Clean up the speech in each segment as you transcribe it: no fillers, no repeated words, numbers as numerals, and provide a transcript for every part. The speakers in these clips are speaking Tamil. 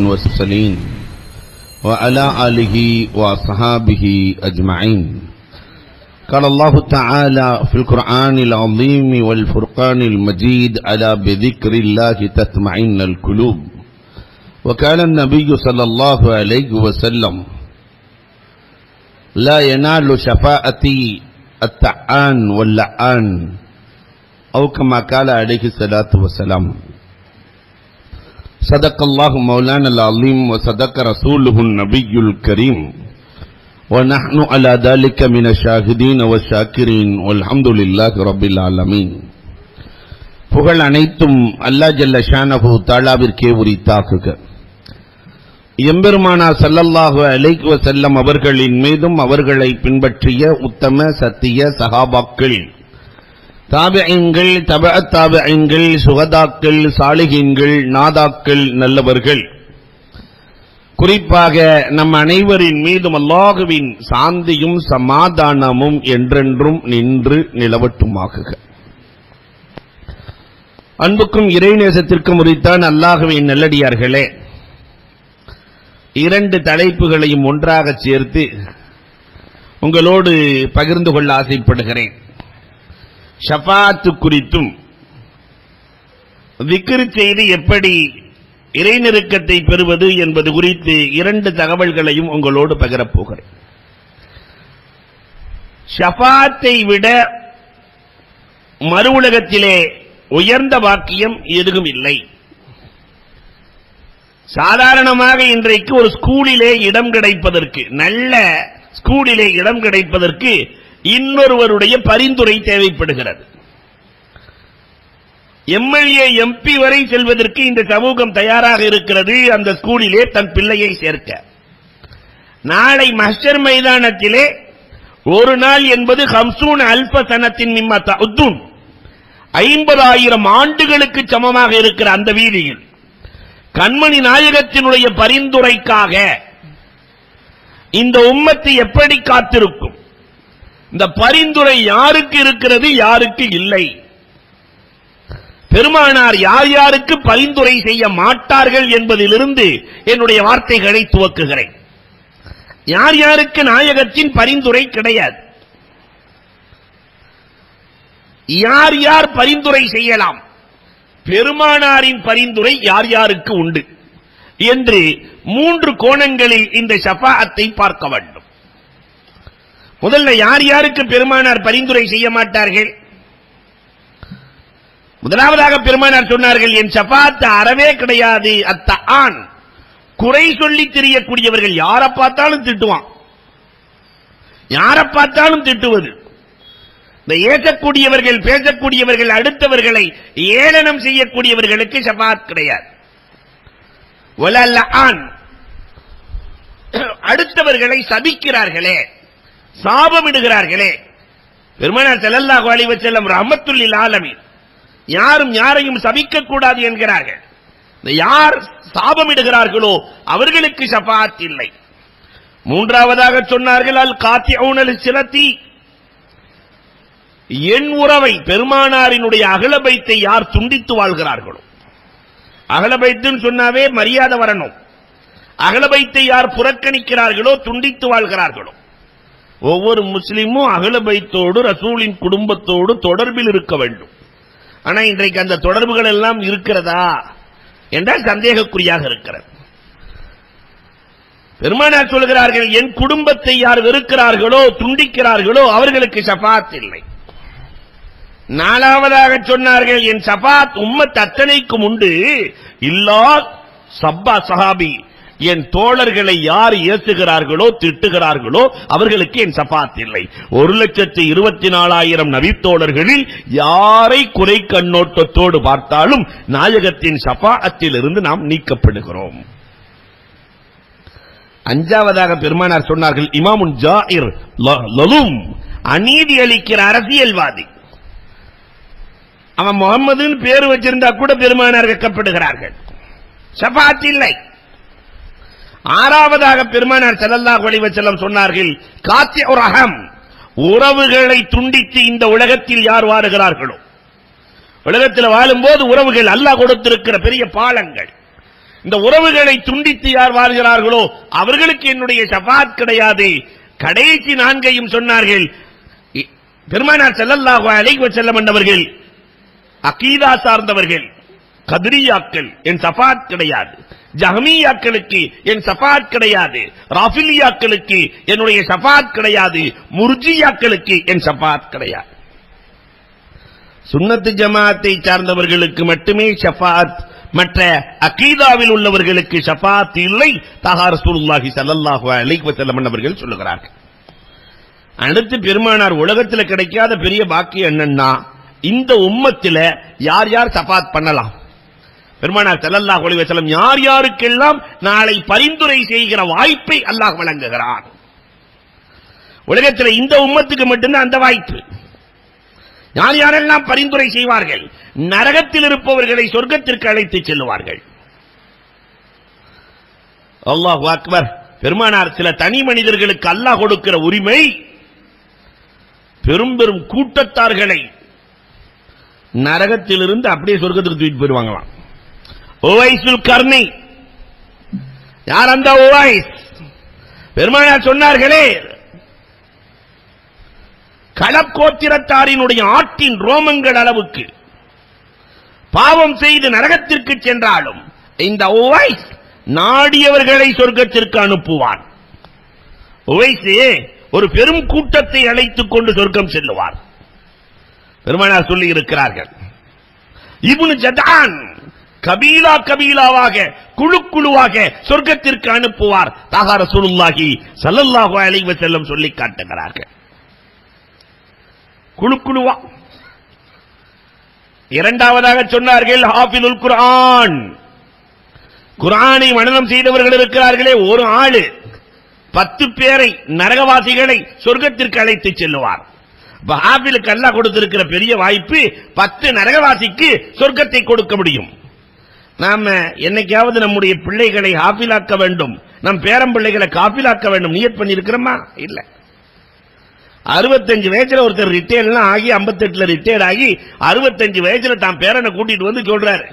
والسلين وعلى آله وأصحابه أجمعين. قال الله تعالى في القرآن العظيم والفرقان المجيد: ألا بذكر الله تطمئن القلوب. وقال النبي صلى الله عليه وسلم: لا ينال شفاعتي الطعان واللعان، أو كما قال عليه الصلاة والسلام. صدق الله مولانا العظيم وصدق رسوله النبي الكريم ونحن على ذلك من الشاهدين والشاكرين والحمد لله رب العالمين. புகழ் அனைத்தும் அல்லாஹ் ஜல்ல ஷானஹு தஆலாவிற்கே உரித்தாகுக. எம்பெருமானார் ஸல்லல்லாஹு அலைஹி வஸல்லம் அவர்களின் மீதும் அவர்களை பின்பற்றிய உத்தம சத்திய சஹாபாக்கள், தாபிஈன்கள், தபஅத் தாபிஈன்கள், சுஹதாக்கள், சாலிஹீன்கள், நாதாக்கள், நல்லவர்கள், குறிப்பாக நம் அனைவரின் மீதும் அல்லாஹ்வின் சாந்தியும் சமாதானமும் என்றென்றும் நின்று நிலவட்டுமாகுக. அன்புக்கும் இறைநேசத்திற்கும் உரித்தான் அல்லாஹ்வின் நல்லடியார்களே, இரண்டு தலைப்புகளையும் ஒன்றாக சேர்த்து உங்களோடு பகிர்ந்து கொள்ள ஆசைப்படுகிறேன். ஷஃபாஅத் குறித்தும் விக்ர் செய்து எப்படி இறைநெருக்கத்தை பெறுவது என்பது குறித்து இரண்டு தகவல்களையும் உங்களோடு பகிரப் போகிறேன். ஷஃபாஅத்தை விட மறு உலகத்திலே உயர்ந்த வாக்கியம் எதுவும் இல்லை. சாதாரணமாக இன்றைக்கு ஒரு ஸ்கூலிலே இடம் கிடைப்பதற்கு, நல்ல ஸ்கூலிலே இடம் கிடைப்பதற்கு இன்னொருவருடைய பரிந்துரை தேவைப்படுகிறது. எம்எல்ஏ எம்பி வரை செல்வதற்கு இந்த சமூகம் தயாராக இருக்கிறது அந்த ஸ்கூலிலே தன் பிள்ளையை சேர்க்க. நாளை மஹ்ஷர் மைதானத்திலே ஒரு நாள் என்பது 50,000 சனத்தின் மிம்மா தஅதுன், 50,000 ஆண்டுகளுக்கு சமமாக இருக்கிற அந்த வீதியில் கண்மணி நாயகத்தினுடைய பரிந்துரைக்காக இந்த உம்மத்து எப்படி காத்திருக்கும்? இந்த பரிந்துரை யாருக்கு இருக்கிறது, யாருக்கு இல்லை? பெருமானார் யார் யாருக்கு பரிந்துரை செய்ய மாட்டார்கள் என்பதிலிருந்து என்னுடைய வார்த்தைகளை துவக்குகிறேன். யார் யாருக்கு நாயகத்தின் பரிந்துரை கிடையாது, யார் யார் பரிந்துரை செய்யலாம், பெருமானாரின் பரிந்துரை யார் யாருக்கு உண்டு என்று 3 கோணங்களில் இந்த ஷஃபாஅத்தை பார்க்க வேண்டும். முதல்ல யார் யாருக்கு பெருமானார் பரிந்துரை செய்ய மாட்டார்கள்? முதலாவதாக பெருமானார் சொன்னார்கள், என் ஷஃபாஅத் அறவே கிடையாது. அத்தஆன், குறை சொல்லி தெரியக்கூடியவர்கள், யாரை பார்த்தாலும் திட்டுவான், யாரை பார்த்தாலும் திட்டுவது. இந்த ஏற்றக்கூடியவர்கள், பேசக்கூடியவர்கள், அடுத்தவர்களை ஏளனம் செய்யக்கூடியவர்களுக்கு ஷஃபாஅத் கிடையாது. வலல்லான், அடுத்தவர்களை சபிக்கிறார்களே, சாபமிடுகிறார்களே. பெருமானார் ஸல்லல்லாஹு அலைஹி வஸல்லம் ரஹ்மத்துல் லில் ஆலமீன், யாரும் யாரையும் சபிக்க கூடாது என்கிறார்கள். யார் சாபமிடுகிறார்களோ அவர்களுக்கு ஷஃபாஅத் இல்லை. மூன்றாவதாக சொன்னார்கள், அல் காத்திஊன லிஸ்ஸலத்தி, என் உறவை, பெருமானாரினுடைய அகலபைத்தை யார் துண்டித்து வாழ்கிறார்களோ, அகலபைத்துன்னு சொன்னாவே மரியாதை வரணும். அகலபைத்தை யார் புறக்கணிக்கிறார்களோ, துண்டித்து வாழ்கிறார்களோ. ஒவ்வொரு முஸ்லிமும் அகலபைத்தோடு ரசூலின் குடும்பத்தோடு தொடர்பில் இருக்க வேண்டும். ஆனா இன்றைக்கு அந்த தொடர்புகள் எல்லாம் இருக்கிறதா என்றால் சந்தேகக்குறியாக இருக்கிறது. பெருமானார் சொல்கிறார்கள், என் குடும்பத்தை யார் வெறுக்கிறார்களோ, துண்டிக்கிறார்களோ அவர்களுக்கு ஷஃபாஅத் இல்லை. நாலாவதாக சொன்னார்கள், என் ஷஃபாஅத் உம்மத் அத்தனைக்கும் உண்டு, இல்லா சப்பா சஹாபி, என் தோழர்களை யார் ஏசுகிறார்களோ, திட்டுகிறார்களோ அவர்களுக்கு என் ஷஃபாஅத் இல்லை. 1,24,000 நபித்தோழர்களில் யாரை குறை கண்ணோட்டத்தோடு பார்த்தாலும் நாயகத்தின் ஷஃபாஅத்தில் இருந்து நாம் நீக்கப்படுகிறோம். அஞ்சாவதாக பெருமானார் சொன்னார்கள், இமாமுன் ஜாயிர் லலும், அநீதி அளிக்கிற அரசியல்வாதி. அவன் முகம்மதுன்னு பேர் வச்சிருந்தா கூட பெருமானார் வெட்கப்படுகிறார்கள், ஷஃபாஅத் இல்லை. ஆறாவதாக பெருமானார் ஸல்லல்லாஹு அலைஹி வஸல்லம் சொன்னார்கள், காத்திஉர் ரஹம், உறவுகளை துண்டித்து இந்த உலகத்தில் யார் வாழுகிறார்களோ, உலகத்தில் வாழும்போது உறவுகள் அல்லாஹ் கொடுத்திருக்கிற பெரிய பாலங்கள், இந்த உறவுகளை துண்டித்து யார் வாழ்கிறார்களோ அவர்களுக்கு என்னுடைய ஷஃபாத் கிடையாது. கடைசி 4ஐயும் சொன்னார்கள். பெருமானார் ஸல்லல்லாஹு அலைஹி வஸல்லம் என்பவர்கள் அகீதா சார்ந்தவர்கள், கத்ரியாக்கள் என் ஷஃபாத் கிடையாது, ஜஹ்மியாக்களுக்கு என் ஷஃபாத் கிடையாது, ராஃபிலியாக்களுக்கு என்னுடைய ஷஃபாத் கிடையாது, முர்ஜியாக்களுக்கு என் ஷஃபாத் கிடையாது. சுன்னத்து ஜமாத்தை சார்ந்தவர்களுக்கு மட்டுமே ஷஃபாத், மற்ற அகீதாவில் உள்ளவர்களுக்கு ஷஃபாத் இல்லை. தஹா ரசூலுல்லாஹி ஸல்லல்லாஹு அலைஹி வஸல்லம் அவர்கள் சொல்லுகிறார்கள். அடுத்து பெருமானார் உலகத்தில் கிடைக்காத பெரிய பாக்கியம் என்னன்னா, இந்த உம்மத்தில யார் யார் ஷஃபாத் பண்ணலாம், பெருமானார் ஸல்லல்லாஹு அலைஹி வஸல்லம் யார் யாருக்கெல்லாம் நாளை பரிந்துரை செய்கிற வாய்ப்பை அல்லாஹ் வழங்குகிறான். உலகத்தில் இந்த உம்மத்துக்கு மட்டும்தான் அந்த வாய்ப்பு. யார் யாரெல்லாம் பரிந்துரை செய்வார்கள், நரகத்தில் இருப்பவர்களை சொர்க்கத்திற்கு அழைத்து செல்லுவார்கள். அல்லாஹு அக்பர். பெருமானார் சில தனி மனிதர்களுக்கு அல்லாஹ் கொடுக்கிற உரிமை, பெரும் பெரும் கூட்டத்தார்களை நரகத்திலிருந்து அப்படியே சொர்க்கத்துக்கு தூக்கிட்டு போயிருவாங்களாம். உவைஸுல் கர்னி, யார் அந்த உவைஸ்? பெருமானார் சொன்னார்களே, களக்கோத்திரத்தாரினுடைய ஆட்டின் ரோமங்கள் அளவுக்கு பாவம் செய்து நரகத்திற்கு சென்றாலும் இந்த உவைஸ் நாடியவர்களை சொர்க்கத்திற்கு அனுப்புவான். உவைஸே ஒரு பெரும் கூட்டத்தை அழைத்துக் கொண்டு சொர்க்கம் செல்லுவார். பெருமானார் சொல்லி இருக்கிறார்கள். இப்னு ஜதான் கபீலா கபீலாவாக, குழு குழுவாக சொர்க்கத்திற்கு அனுப்புவார். தஹா ரசூலுல்லாஹி ஸல்லல்லாஹு அலைஹி வஸல்லம் சொல்லி காட்டுகிறார்கள். குழு குழுவா. இரண்டாவதாக சொன்னார்கள் ஹாஃபிதுல் குர்ஆன், குர்ஆனை மனனம் செய்தவர்கள் இருக்கிறார்களே, ஒரு ஆளு 10 பேரை நரகவாசிகளை சொர்க்கத்திற்கு அழைத்து செல்லுவார். ஹாஃபிலுக்கு அல்லாஹ் கொடுத்திருக்கிற பெரிய வாய்ப்பு, 10 நரகவாசிக்கு சொர்க்கத்தை கொடுக்க முடியும். நாம என்னைக்காவது நம்முடைய பிள்ளைகளை ஹாஃபிலாக்க வேண்டும், நம் பேரம் பிள்ளைகளை காஃபிலாக்க வேண்டும் நியத் பண்ணி இருக்கிறோமா? இல்ல. 65 வயசுல ஒருத்தர் ரிட்டையர்ட் ஆகி 58 ரிட்டையர்ட் ஆகி 65 வயசுல தான் பேரனை கூட்டிட்டு வந்து சொல்றாரு.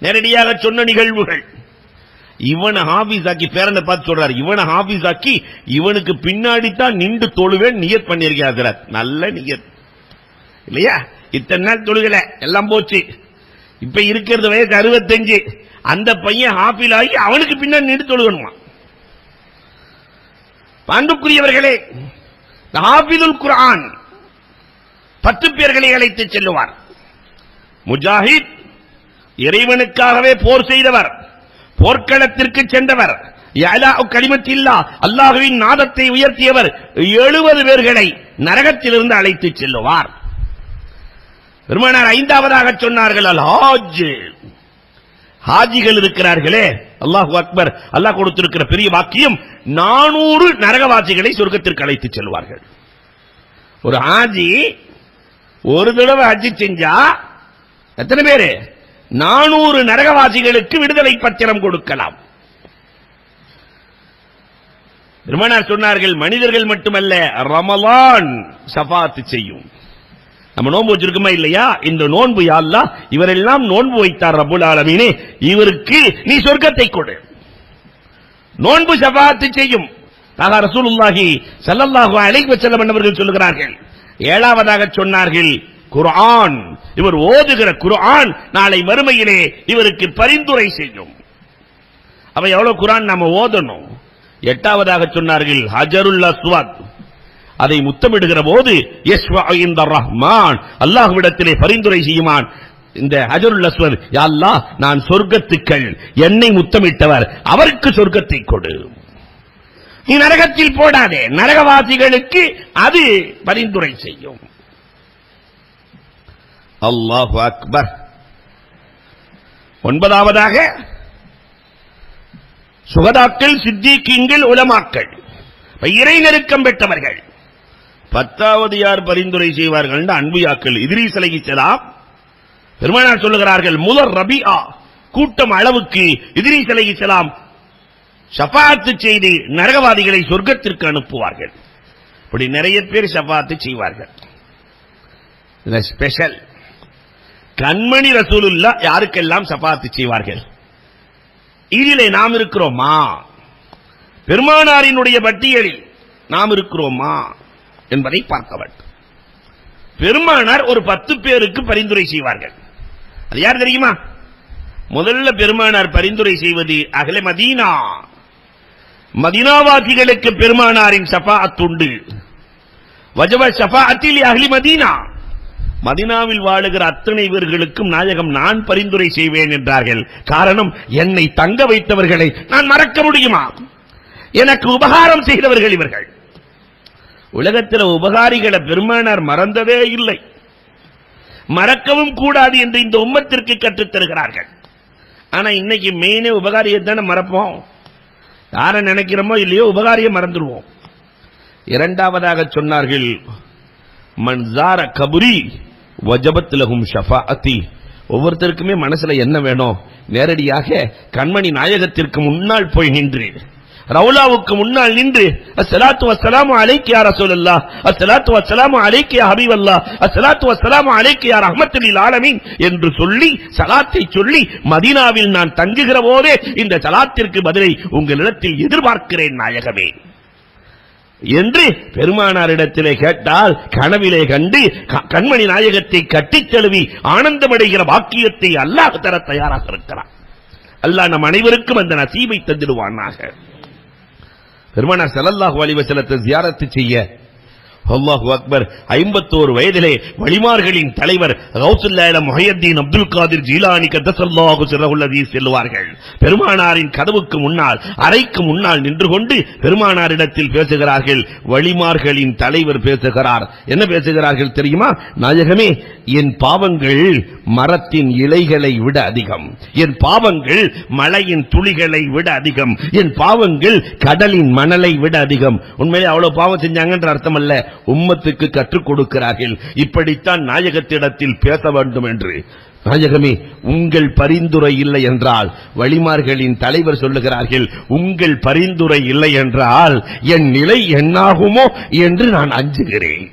நேரடியாக சொன்ன நிகழ்வுகள். இவனை ஹாஃபிஸ் ஆக்கி பேரனை பார்த்து சொல்றாரு, இவனை ஹாஃபிஸ் ஆக்கி இவனுக்கு பின்னாடி தான் நின்று தொழுவேன் நியத் பண்ணியிருக்காரு. நல்ல நியத் இல்லையா? இத்தனை நாள் தொழுகல, எல்லாம் போச்சு. இப்ப இருக்கிறது வயசு 65. அந்த பையன் ஹாஃபில் ஆகி அவனுக்கு பின்னாடி நின்று தொழுகணுமா? பாண்டுக்குரியவர்களே, ஹாஃபிதுல் குர்ஆன் 10 பேர்களை அழைத்து செல்லுவார். முஜாஹித், இறைவனுக்காகவே போர் செய்தவர், போர்க்களத்திற்கு சென்றவர், யஅலாஉ கலிமத்தில்லா அல்லாஹ்வின் நாதத்தை உயர்த்தியவர், 70 பேர்களை நரகத்திலிருந்து அழைத்து செல்லுவார். பெருமானார் 5ஆவதாக சொன்னார்கள் அல் ஹாஜ், ஹாஜிகள் இருக்கிறார்களே, அல்லாஹு அக்பர். அல்லாஹ் கொடுத்திருக்கிற பெரிய வாக்கியம், 400 நரகவாசிகளை சொர்க்கத்திற்கு அழைத்து செல்வார்கள். ஒரு ஹாஜி ஒரு தடவை ஹஜ் செஞ்சா எத்தனை பேரு? 400 நரகவாசிகளுக்கு விடுதலை பத்திரம் கொடுக்கலாம். பெருமானார் சொன்னார்கள், மனிதர்கள் மட்டுமல்ல, ரமலான் ஷஃபாத் செய்யும். நம்ம நோன்பு வச்சிருக்கோமா இல்லையா? இந்த நோன்பு யா அல்லாஹ் இவரெல்லாம் நோன்பு வைத்தார் ரப்புல் ஆலமீனே, இவருக்கு நீ சொர்க்கத்தை கொடு. நோன்பு ஷஃபாத் செய்யும். தஹா ரசூலுல்லாஹி ஸல்லல்லாஹு அலைஹி வஸல்லம் அவர்கள் சொல்லுகிறார்கள். 7ஆவதாக சொன்னார்கள் குர்ஆன், இவர் ஓதுகிற குர்ஆன் நாளை மறுமையிலே இவருக்கு பரிந்துரை செய்யும். அப்ப எவ்வளவு குர்ஆன் நாம ஓதணும்? 8ஆவதாக சொன்னார்கள் ஹஜருல் அஸ்வத், அதை முத்தமிடுகிற போது யஸ்வஉ இன்த ரஹ்மான், அல்லாஹ்விடத்திலே பரிந்துரை செய்யுமான். இந்த ஹஜருல் அஸ்வத், யா அல்லாஹ் நான் சொர்க்கத்துக்கள் என்னை முத்தமிட்டவர், அவருக்கு சொர்க்கத்தை கொடு, நீ நரகத்தில் போடாதே, நரகவாசிகளுக்கு அது பரிந்துரை செய்யும். அல்லாஹு அக்பர். 9ஆவதாக சுகதாக்கள், சித்திகீன்கள், உலமாக்கள், இறை நெருக்கம் பெற்றவர்கள். 10ஆவது யார் பரிந்துரை செய்வார்கள்? அன்பியாக்கள், இத்ரீஸ் அலைஹிஸ்ஸலாம். பெருமானார் சொல்லுகிறார்கள், முதல் ரபிஆ கூட்டம் அளவுக்கு இத்ரீஸ் அலைஹிஸ்ஸலாம் ஷஃபாத் செய்து நரகவாதிகளை சொர்க்கத்திற்கு அனுப்புவார்கள். இப்படி நிறைய பேர் ஷஃபாத் செய்வார்கள். ஸ்பெஷல் கண்மணி ரசூலுல்லாஹ் யாருக்கெல்லாம் ஷஃபாத் செய்வார்கள்? இதிலே நாம் இருக்கிறோமா? பெருமானாரினுடைய பட்டியலில் நாம் இருக்கிறோமா என்பதை பார்க்க வேண்டும். பெருமானார் ஒரு 10 பேருக்கு பரிந்துரை செய்வார்கள். அது யார் தெரியுமா? முதல்ல பெருமானார் பரிந்துரை செய்வது அஹ்லே மதீனா, மதீனாவாசிகளுக்கு பெருமானாரின் ஷஃபாஅத் உண்டு. வஜப ஷஃபாஅத்தி லி அஹ்லி மதீனா, மதீனாவில் வாழுகிற அத்தனை பேர்களுக்கும் நாயகம் நான் பரிந்துரை செய்வேன் என்றார்கள். காரணம், என்னை தங்க வைத்தவர்களை நான் மறக்க முடியுமா? எனக்கு உபகாரம் செய்தவர்கள் இவர்கள். உலகத்தில் உபகாரிகளை பெருமானார் மறந்ததே இல்லை, மறக்கவும் கூடாது என்று இந்த உம்மத்திற்கு கற்றுத் தருகிறார்கள். ஆனா இன்னைக்கு மெயினே உபகாரியை தானே மறப்போம். யாரை நினைக்கிறோமோ இல்லையோ உபகாரியை மறந்துடுவோம். இரண்டாவதாக சொன்னார்கள், மன் ஸார கபுரி வஜபத் லஹும் ஷஃபாஅத்தி. ஒவ்வொருத்தருக்குமே மனசுல என்ன வேணும்? நேரடியாக கண்மணி நாயகத்திற்கு முன்னால் போய் நின்று, ரவுலாவுக்கு முன்னால் நின்று, அஸ்ஸலாத்து வஸ்ஸலாமு அலைக்க யா ரசூலல்லாஹ், அஸ்ஸலாத்து வஸ்ஸலாமு அலைக்க யா ஹபீபல்லாஹ், அஸ்ஸலாத்து வஸ்ஸலாமு அலைக்க யா ரஹ்மத்துல் லில் ஆலமீன் என்று சொல்லி ஸலாத்தை சொல்லி, மதீனாவில் நான் தங்குகிற போதே இந்த ஸலாத்திற்கு பதிலை உங்களிடத்தில் எதிர்பார்க்கிறேன் நாயகமே என்று பெருமானாரிடத்திலே கேட்டால், கனவிலே கண்டு கண்மணி நாயகத்தை கட்டித் தழுவி ஆனந்தமடைகிற பாக்கியத்தை அல்லாஹ் தர தயாராக இருக்கிறான். அல்லாஹ் நம் அனைவருக்கும் அந்த நசீபை தந்திடுவானாக. பெருமானார் ஸல்லல்லாஹு அலைஹி வஸல்லத்தை ஜியாரத் செய்ய, அல்லாஹு அக்பர், 51 வயதிலே வலிமார்களின் தலைவர் கௌசுல் ஆலம் முஹய்யத்தீன் அப்துல் காதிர் ஜீலானி கத்தஸல்லாஹு சிர்ரஹுல் அஸீஸ் செல்வார்கள். பெருமானாரின் கதவுக்கு முன்னால், அறைக்கு முன்னால் நின்று கொண்டு பெருமானாரிடத்தில் பேசுகிறார்கள். வலிமார்களின் தலைவர் பேசுகிறார். என்ன பேசுகிறார்கள் தெரியுமா? நாயகமே, என் பாவங்கள் மரத்தின் இலைகளை விட அதிகம், என் பாவங்கள் மலையின் துளிகளை விட அதிகம், என் பாவங்கள் கடலின் மணலை விட அதிகம். உண்மையிலே அவ்வளவு பாவம் செஞ்சாங்கன்ற அர்த்தம் அல்ல, உம்மத்துக்கு கற்றுக் கொடுக்கிறார்கள் இப்படித்தான் நாயகத்திடத்தில் பேச வேண்டும் என்று. நாயகமே, உங்கள் பரிந்துரை இல்லை என்றால், வலிமார்களின் தலைவர் சொல்லுகிறார்கள், உங்கள் பரிந்துரை இல்லை என்றால் என் நிலை என்னாகுமோ என்று நான் அஞ்சுகிறேன்.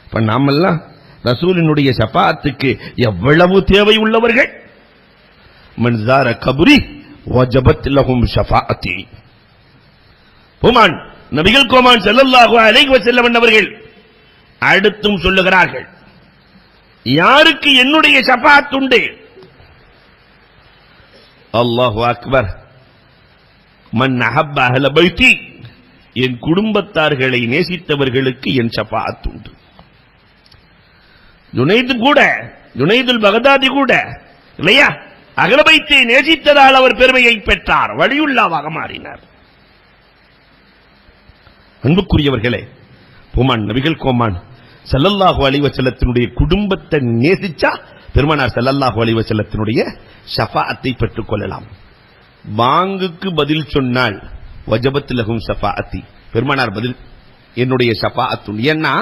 இப்ப நாமெல்லாம் ரசூலினுடைய ஷஃபாஅத்துக்கு எவ்வளவு தேவை உள்ளவர்கள். மன் ஸார கபுரி வஜபத் லஹும் ஷஃபாஅத்தி. புமான் நபிகள் கோமான் ஸல்லல்லாஹு அலைஹி வஸல்லம் அவர்கள் அடுத்தும் சொல்லுகிறார்கள், யாருக்கு என்னுடைய ஷஃபாஅத் உண்டு? அல்லாஹு அக்பர். மன் அஹப்ப அஹ்ல பைத்தி, என் குடும்பத்தார்களை நேசித்தவர்களுக்கு என் ஷஃபாஅத் உண்டு. ஜுனைதுல் பகதாதி கூட இல்லையா, அஹ்ல பைத்தை நேசித்ததால் அவர் பெருமையை பெற்றார், வலியுல்லாவாக மாறினார். அன்புக்குரியவர்களே, பூமான் நபிகள் கோமான் ஸல்லல்லாஹு அலைஹி வஸல்லத்தினுடைய குடும்பத்தை நேசிச்சா பெருமானார் ஸல்லல்லாஹு அலைஹி வஸல்லத்தினுடைய ஷஃபாஅத்தை பெற்றுக் கொள்ளலாம். பாங்குக்கு பதில் சொன்னால் வஜபத் லஹும் ஷஃபாஅத்தி, பெருமானார் பதில் என்னுடைய ஷஃபாஅத். ஏன்னா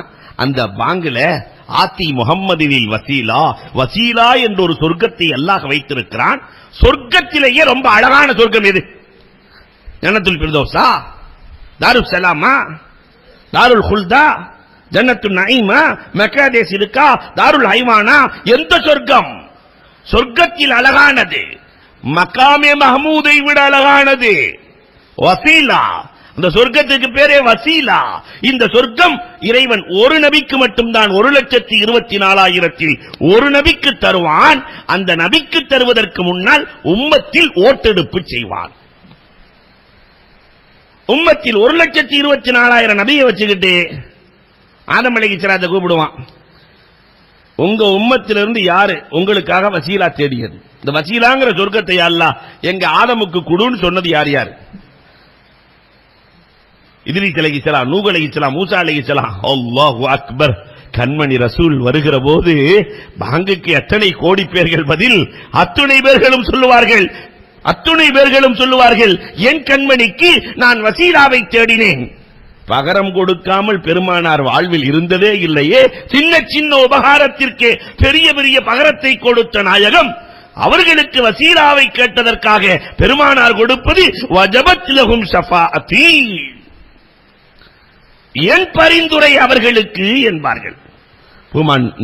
அந்த பாங்குல ஆத்தி முஹம்மதினில் வசீலா, வசீலா என்ற ஒரு சொர்க்கத்தை அல்லாஹ் வைத்திருக்கிறான். சொர்க்கத்திலேயே ரொம்ப அழகான சொர்க்கம் எது? ஜன்னத்துல் ஃபிர்தௌஸா, தாருஸ் ஸலாமா, தாருல் குல்தா, ஜன்னத்துன் நஈமா, மக்காதே சிதுகா, தாருல் ஹைவானா? எந்த சொர்க்கம்? சொர்க்கத்தில் அழகானது மகாமே மஹமூதை விட அழகானது வசீலா. அந்த சொர்க்கத்துக்கு பேரே வசீலா. இந்த சொர்க்கம் இறைவன் ஒரு நபிக்கு மட்டும்தான் 1,24,000 ஒரு நபிக்கு தருவான். அந்த நபிக்கு தருவதற்கு முன்னால் உம்மத்தில் ஓட்டெடுப்பு செய்வான். உம்மத்தில் 1,24,000 நபியை வச்சுக்கிட்டு ஆதம் அலைஹிஸ்ஸலாத்தை கூப்பிடுவான். உங்க உம்மத்திலிருந்து யாரு உங்களுக்காக வசீலா தேடியது? இந்த வசீலாங்கிற சொர்க்கத்தை அல்லாஹ் எங்க ஆதமுக்கு குடுன்னு சொன்னது யார் யார்? இத்ரீஸ் அலைஹிஸ்ஸலாம், நூஹ் அலைஹிஸ்ஸலாம், மூசா அலைஹிஸ்ஸலாம். அல்லாஹு அக்பர். கண்மணி ரசூல் வருகிற போது பாங்குக்கு எத்தனை கோடி பேர்கள் பதில்? அத்துணை பேர்களும் சொல்லுவார்கள், அத்துணை பேர்களும் சொல்லுவார்கள், என் கண்மணிக்கு நான் வசீலாவை தேடினேன். பகரம் கொடுக்காமல் பெருமானார் வாழ்வில் இருந்ததே இல்லையே. சின்ன சின்ன உபகாரத்திற்கு பெரிய பெரிய பகரத்தை கொடுத்த நாயகம் அவர்களுக்கு வசீலாவை கேட்டதற்காக பெருமானார் கொடுப்பது வஜபத் லஹும் ஷஃபாஅத்தி, என் பரிந்துரை அவர்களுக்கு என்பார்கள்.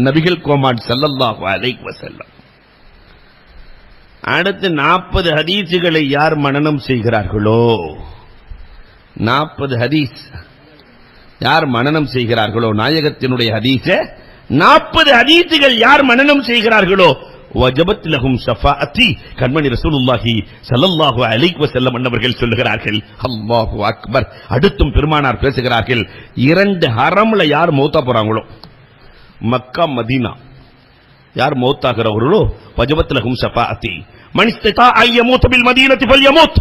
நபிகள் கோமான் ஸல்லல்லாஹு அலைஹி வஸல்லம் அடுத்து 40 ஹதீசுகளை யார் மனனம் செய்கிறார்களோ, 40 ஹதீஸ் யார் மனனம் செய்கிறார்களோ, நாயகத்தினுடைய ஹதீஸ 40 ஹதீசுகள் யார் மனனம் செய்கிறார்களோ, வஜபத் லஹும் ஷஃபாஅத்தி, கண்மணி ரசூலுல்லாஹி ஸல்லல்லாஹு அலைஹி வஸல்லம் அன்னவர்கள் சொல்லுகிறார்கள். அல்லாஹு அக்பர். அடுத்தும் பெருமானார் பேசுகிறார்கள், 2 ஹரம்ல யார் மௌத்தா போறாங்களோ, மக்கா மதீனா யார் மௌத்தாகிறவர்களோ, வஜபத் லஹும் ஷஃபாஅத்தி மன் இஸ்ததா அய்யமூத பில் மதீனத்தி ஃபல்யமூத்.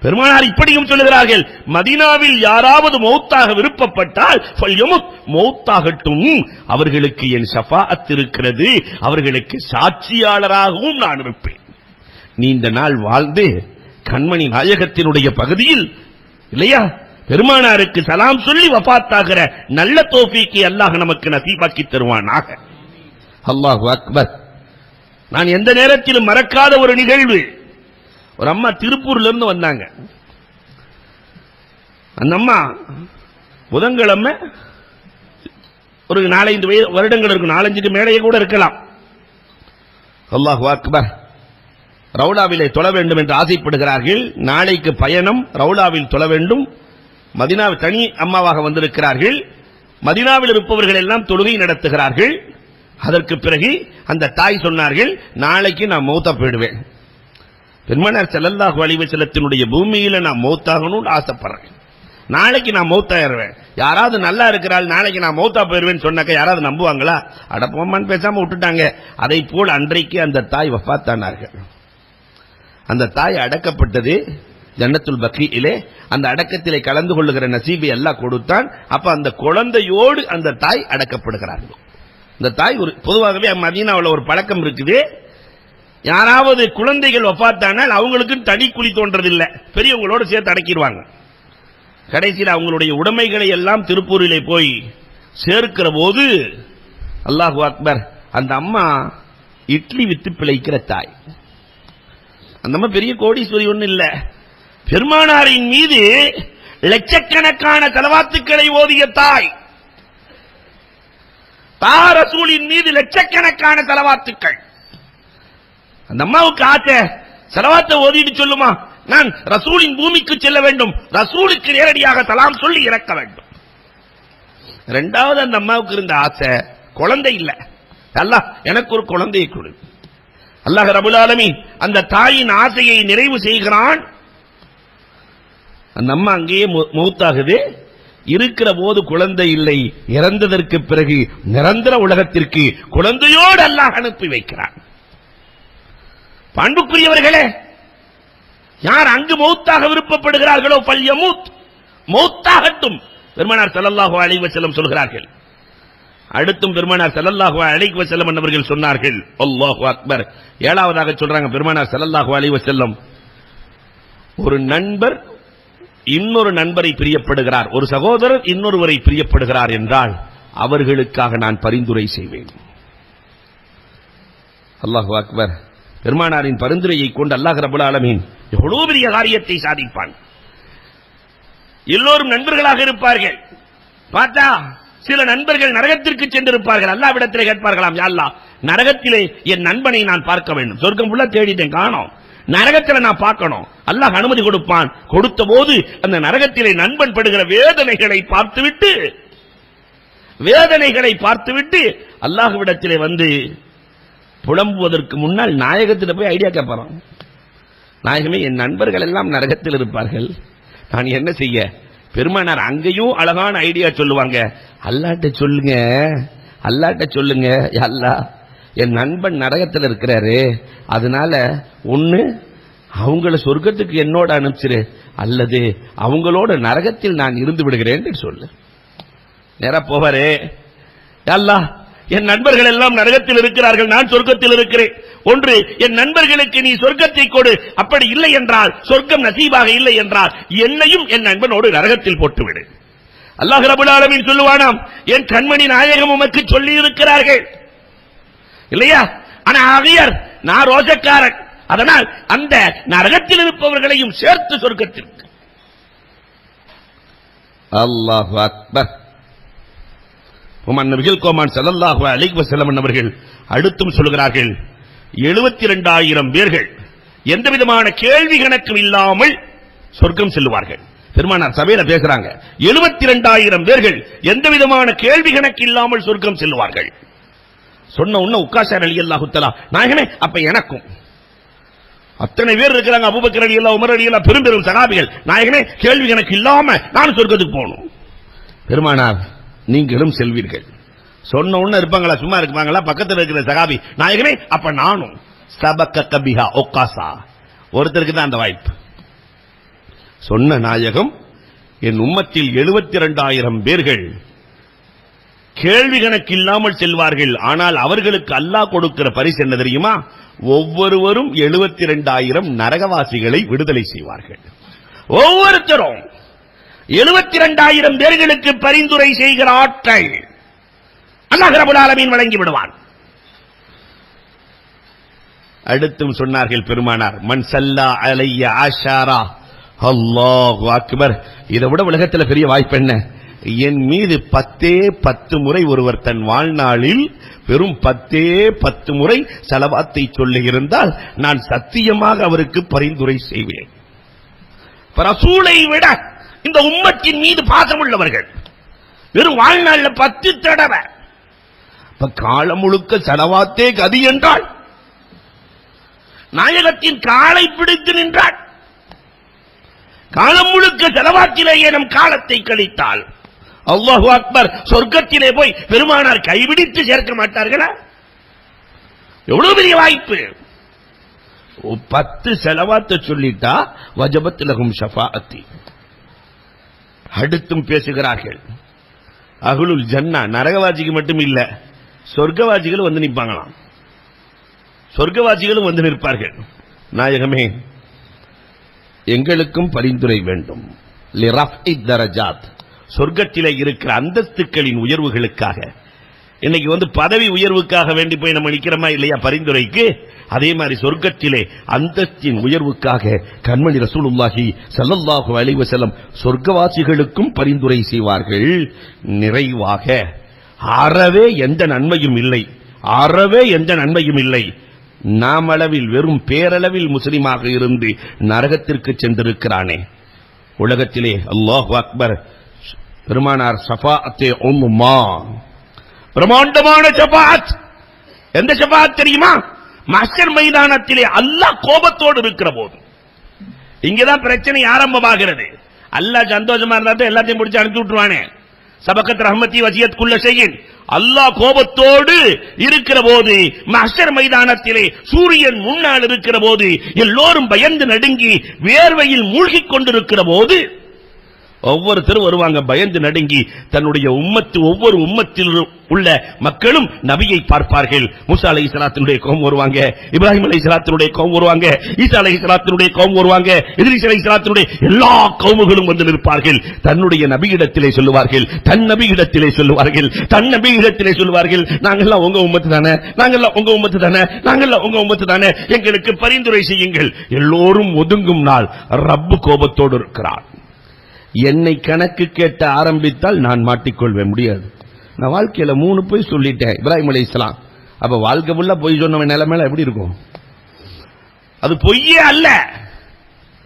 பெருமானார் இப்படியும் சொல்லுகிறார்கள், மதீனாவில் யாராவது மௌத்தாக விருப்பப்பட்டால் ஃபல்யமூத், மௌத்தாகட்டும், அவர்களுக்கு என் ஷஃபாஅத் இருக்கிறது, அவர்களுக்கு சாட்சியாளராகவும் நான் இருப்பேன். நீண்ட நாள் வாழ்ந்து கண்மணி நாயகத்தினுடைய பகுதியில் இல்லையா பெருமானாருக்கு சலாம் சொல்லி வஃபாத்தாகிற நல்ல தௌஃபீக்கை அல்லாஹ் நமக்கு நசீபாக்கி தருவானாக. அல்லாஹு அக்பர். நான் எந்த நேரத்திலும் மறக்காத ஒரு நிகழ்வு. ஒரு அம்மா திருப்பூர்ல இருந்து வந்தாங்க. அந்த அம்மா புதன்கிழமை ஒரு 4-5 வருடங்கள் இருக்கும், 4-5 மேடையே கூட இருக்கலாம். அல்லாஹு அக்பர். ரவுலாவிலே தொழ வேண்டும் என்று ஆசைப்படுகிறார்கள். நாளைக்கு பயணம், ரவுலாவில் தொழ வேண்டும். மதீனாவில் தனி அம்மாவாக வந்திருக்கிறார்கள். மதீனாவில் இருப்பவர்கள் எல்லாம் தொழுகை நடத்துகிறார்கள். அதற்கு பிறகு அந்த தாய் சொன்னார்கள், நாளைக்கு நான் மௌத்தா போயிடுவேன். பெருமானார் ஸல்லல்லாஹு அலைஹி வஸல்லத்தினுடைய பூமியில நான் மௌத்தாகணும்னு ஆசைப்படுறேன். நாளைக்கு நான் மௌத்தாயிருவேன். யாராவது நல்லா இருக்கிறாள், நாளைக்கு நான் மௌத்தா போயிருவேன் சொன்னாக்க யாராவது நம்புவாங்களா? அடப்போமான்னு பேசாம விட்டுட்டாங்க. அதை போல் அன்றைக்கு அந்த தாய் வஃபாத்தானார்கள். அந்த தாய் அடக்கப்பட்டது ஜன்னத்துல் பக்கீயிலே. அந்த அடக்கத்திலே கலந்து கொள்ளுகிற நசீபை அல்லாஹ் கொடுத்தான். அப்ப அந்த குழந்தையோடு அந்த தாய் அடக்கப்படுகிறார்கள். இந்த தாய் ஒரு பொதுவாகவே மதீனாவில் ஒரு பழக்கம் இருக்குது, யாராவது குழந்தைகள் வஃபாத்தானால் அவங்களுக்கு தனி குழி தோன்றதில்லை, பெரியவங்களோடு சேர்த்து அடக்கிடுவாங்க. கடைசியில் அவங்களுடைய உடைமைகளை எல்லாம் திருப்பூரிலே போய் சேர்க்கிற போது அல்லாஹு அக்பர், அந்த அம்மா இட்லி வித்து பிழைக்கிற தாய். அந்த அம்மா பெரிய கோடீஸ்வரி ஒன்றும் இல்லை. பெருமானாரின் மீது லட்சக்கணக்கான தலவாத்துக்களை ஓதிய தாய். ரசூலின் மீது லட்சக்கணக்கான தலவாத்துக்கள். அந்த அம்மாவுக்கு ஆசை, சலவாத்தை ஓதிட்டு சொல்லுமா, நான் ரசூலின் பூமிக்கு செல்ல வேண்டும், ரசூலுக்கு நேரடியாக சலாம் சொல்லி இறக்க வேண்டும். இரண்டாவது அந்த அம்மாவுக்கு இருந்த ஆசை, குழந்தை இல்ல, அல்லாஹ் எனக்கு ஒரு குழந்தையை கொடு. அல்லாஹ் ரப்பல் ஆலமீன் அந்த தாயின் ஆசையை நிறைவு செய்கிறான். அந்த அம்மா அங்கேயே மௌத்தாகுது. இருக்கிற போது குழந்தை இல்லை, இறந்ததற்கு பிறகு நிரந்தர உலகத்திற்கு குழந்தையோடு அல்லாஹ் அனுப்பி வைக்கிறான். பண்புக்குரியவர்களே, யார் அங்கு மௌத்தாக விருப்பப்படுகிறார்களோ ஃபல்யமூத், மௌத்தாகட்டும். பெருமானார் ஸல்லல்லாஹு அலைஹி வஸல்லம் சொல்கிறார்கள். அடுத்தும் பெருமானார் ஸல்லல்லாஹு அலைஹி வஸல்லம் அவர்கள் சொன்னார்கள், அல்லாஹு அக்பர். 7வதாக சொல்றாங்க பெருமானார் ஸல்லல்லாஹு அலைஹி வஸல்லம், ஒரு நண்பர் இன்னொரு நண்பரை பிரியப்படுகிறார், ஒரு சகோதரர் இன்னொருவரை பிரியப்படுகிறார் என்றால் அவர்களுக்காக நான் பரிந்துரை செய்வேன். அல்லாஹு அக்பர். பெருமானாரின் பரிந்துரையை கொண்டு அல்லாஹ் ரப்பல் ஆலமீன் எவ்வளவு பெரிய காரியத்தை சாதிப்பான். எல்லோரும் நண்பர்களாக இருப்பார்கள். பார்த்தா சில நண்பர்கள் நரகத்திற்கு சென்றிருப்பார்கள். அல்லாஹ்விடத்திலே கேட்பார்களாம், யா அல்லாஹ், நரகத்திலே என் நண்பனை நான் பார்க்க வேண்டும், சொர்க்கம் ஃபுல்லா தேடிட்டேன் காணோம், நரகத்தில் நான் பார்க்கணும். அல்லாஹ் அனுமதி கொடுப்பான். கொடுத்த போது அந்த நரகத்திலே நண்பன் படுகிற வேதனைகளை பார்த்துவிட்டு அல்லாஹ்விடத்திலே வந்து புலம்புவதற்கு முன்னால் நாயகத்தில் போய் ஐடியா கேட்பாராம். நாயகமே, என் நண்பர்கள் எல்லாம் நரகத்தில் இருப்பார்கள், நான் என்ன செய்ய? பெருமானார் அங்கேயும் அழகான ஐடியா சொல்லுவாங்க. அல்லாஹ்ட்ட சொல்லுங்க, யா அல்லாஹ், என் நண்பன் நரகத்தில் இருக்கிறாரு, அதனால ஒண்ணு அவங்கள சொர்க்கத்துக்கு என்னோட அனுப்பிச்சிரு, அல்லது அவங்களோட நரகத்தில் நான் இருந்து விடுகிறேன் சொல்லு. நேரா போவாரு, யா அல்லாஹ், என் நண்பர்கள் எல்லாம் நரகத்தில் இருக்கிறார்கள், நான் சொர்க்கத்தில் இருக்கிறேன். ஒன்று, என் நண்பர்களுக்கு நீ சொர்க்கத்தை கொடு, அப்படி இல்லை என்றால், சொர்க்கம் நசீபாக இல்லை என்றால் என்னையும் என் நண்பனோடு நரகத்தில் போட்டுவிடு. அல்லாஹ் ரப்பல் ஆலமீன் சொல்லுவானாம், என் கண்மணி நாயகம் உமக்கு சொல்லி இருக்கிறார்கள் இல்லையா? ஆனா ஆகியர் நான் ரோஷக்காரன், அதனால் அந்த நரகத்தில் இருப்பவர்களையும் சேர்த்து சொர்க்கத்திற்கு. அல்லாஹு அக்பர். நபிகள் கோமான் ஸல்லல்லாஹு அலைஹி வஸல்லம் அவர்கள் அடுத்தும் சொல்கிறார்கள், 72,000 பேர்கள் எந்த விதமான கேள்வி கணக்கும் இல்லாமல் சொர்க்கம் செல்லுவார்கள். பெருமானார் சபையில பேசுறாங்க. 72,000 பேர்கள் எந்த விதமான கேள்வி கணக்கு இல்லாமல் சொர்க்கம் செல்லுவார்கள். சொன்ன உடனே உக்காஷார் ரலியல்லாஹு தஆலா, நாயகமே அப்ப எனக்கும் அத்தனை பேர் இருக்கிறாங்க, அபூபக்கர் ரலியல்லாஹு, உமர் ரலியல்லாஹு, பெரும் சஹாபிகள், நாயகமே கேள்வி கணக்கு இல்லாம நான் சொர்க்கத்துக்கு போகணும். பெருமானார், நீங்களும் செல்வீர்கள். சொன்ன உடனே இருப்பாங்களா, சும்மா இருப்பாங்களா? பக்கத்தில் இருக்கிற சஹாபி, நாயகமே அப்ப நானும். சபக்க கபிஹா ஒக்காசா, ஒருத்தருக்கு தான் அந்த வாய்ப்பு. சொன்ன நாயகம், என் உம்மத்தில் 72,000 பேர்கள் கேள்வி கணக்கு இல்லாமல் செல்வார்கள். ஆனால் அவர்களுக்கு அல்லாஹ் கொடுக்கிற பரிசு என்ன தெரியுமா? ஒவ்வொருவரும் 72,000 நரகவாசிகளை விடுதலை செய்வார்கள். ஒவ்வொருத்தரும் 72,000 பேர்களுக்கு பரிந்துரை செய்கிற ஆற்றல் அல்லாஹ் ரப்பல் ஆலமீன் வழங்கி விடுவான். அடுத்தும் சொன்னார்கள் பெருமானார், மன் ஸல்லா அலைய ஆஷாரா, அல்லாஹு அக்பர். இதை விட உலகத்தில் பெரிய வாய்ப்பு என்ன? என் மீது 10 முறை ஒருவர் தன் வாழ்நாளில் வெறும் 10 முறை ஸலவாத்தை சொல்லி இருந்தால் நான் சத்தியமாக அவருக்கு பரிந்துரை செய்வேன். ரசூலை விட இந்த உம்மத்தின் மீது பாசமுள்ளவர்கள் வெறும் வாழ்நாள் 10 தடவை. காலம் முழுக்க ஸலவாத்தே கதி என்றால், நாயகத்தின் காலை பிடித்து நின்றால், காலம் முழுக்க ஸலவாத்திலேயே நம் காலத்தை கழித்தால், அல்லாஹு அக்பர், சொர்க்கத்திலே போய் பெருமானார் கைவிடித்து சேர்க்க மாட்டார்களா? எவ்வளவு பெரிய வாய்ப்பு! 10 ஸலவாத்தை சொல்லிட்டா வஜபத் லஹும் ஷஃபாஅத்தி. அடுத்தும் பேசுகிறார்கள், அஹ்லுல் ஜன்னா, நரகவாசிக்கு மட்டும் இல்ல, சொர்க்கவாசிகளும் வந்து நிற்பாங்களாம். சொர்க்கவாசிகளும் வந்து நிற்பார்கள். நாயகமே, எங்களுக்கும் பரிந்துரை வேண்டும். லிரஃஇ தரஜாத், சொர்க்கத்திலே இருக்கிற அந்தஸ்துக்களின் உயர்வுகளுக்காக. இன்னைக்கு பதவி உயர்வுக்காக வேண்டி போய் நம்ம நிக்கிறோமா இல்லையா பரிந்துரைக்கு? அதே மாதிரி சொர்க்கத்திலே அந்தஸ்தின் உயர்வுக்காக கண்மணி ரசூலுல்லாஹி ஸல்லல்லாஹு அலைஹி வஸல்லம் சொர்க்கவாசிகளுக்கும் பரிந்துரை செய்வார்கள். நிறைவாக, அறவே எந்த நன்மையும் இல்லை, அறவே எந்த நன்மையும் இல்லை. நாமளவில் வெறும் பேரளவில் முஸ்லிமாக இருந்து நரகத்திற்கு சென்றிருக்கிறானே, உலகத்திலே அல்லாஹு அக்பர், பெருமானார் ஷஃபாஅத்தே உம்மா, பிரமாண்டமான ஷஃபாஅத். எந்த ஷஃபாஅத் தெரியுமா? மஹ்ஷர் மைதானத்திலே அல்லாஹ் கோபத்தோடு இருக்கிற போது. இங்கதான் பிரச்சனை ஆரம்பமாகிறது. அல்லாஹ் சந்தோஷமா இருந்தா எல்லாத்தையும் முடிச்சு அனுப்பி விட்டுருவானே. சபகத் ரஹ்மத்தி வசியத் குல்ல ஷைஇன். அல்லாஹ் கோபத்தோடு இருக்கிற போது, மஹ்ஷர் மைதானத்திலே சூரியன் முன்னால் இருக்கிற போது, எல்லோரும் பயந்து நடுங்கி வேர்வையில் மூழ்கிக் கொண்டிருக்கிற போது, ஒவ்வொருத்தரும் வருவாங்க பயந்து நடுங்கி. தன்னுடைய உம்மத்து, ஒவ்வொரு உம்மத்தில் உள்ள மக்களும் நபியை பார்ப்பார்கள். மூசா அலைஹிஸ்ஸலாத்தினுடைய கௌம் வருவாங்க, இப்ராஹிம் அலைஹிஸ்ஸலாத்தினுடைய கௌம் வருவாங்க, ஈசா அலைஹிஸ்ஸலாத்தினுடைய கௌம் வருவாங்க, இத்ரீஸ் அலைஹிஸ்ஸலாத்தினுடைய எல்லா கௌமுகளும் வந்து நிற்பார்கள். தன்னுடைய நபியிடத்திலே சொல்லுவார்கள், தன் நபியிடத்திலே சொல்லுவார்கள், தன் நபியிடத்திலே சொல்லுவார்கள், நாங்கெல்லாம் உங்க உம்மத்து தானே, நாங்கெல்லாம் உங்க உம்மத்து தானே, நாங்கெல்லாம் உங்க உம்மத்து தானே, எங்களுக்கு பரிந்துரை செய்யுங்கள். எல்லோரும் ஒதுங்கும் நாள் ரப்பு கோபத்தோடு இருக்கிறார். என்னை கணக்கு கேட்ட ஆரம்பித்தால் நான் மாட்டிக்கொள்வேன். முடியாது. நான் வாழ்க்கையில 3 போய் சொல்லிட்டேன். இப்ராஹிம் அலைஹிஸ்ஸலாம். அப்ப வாழ்க்கை ஃபுல்லா போய் சொன்னவன் நிலைமையில எப்படி இருக்கும்? அது பொய்யே அல்ல,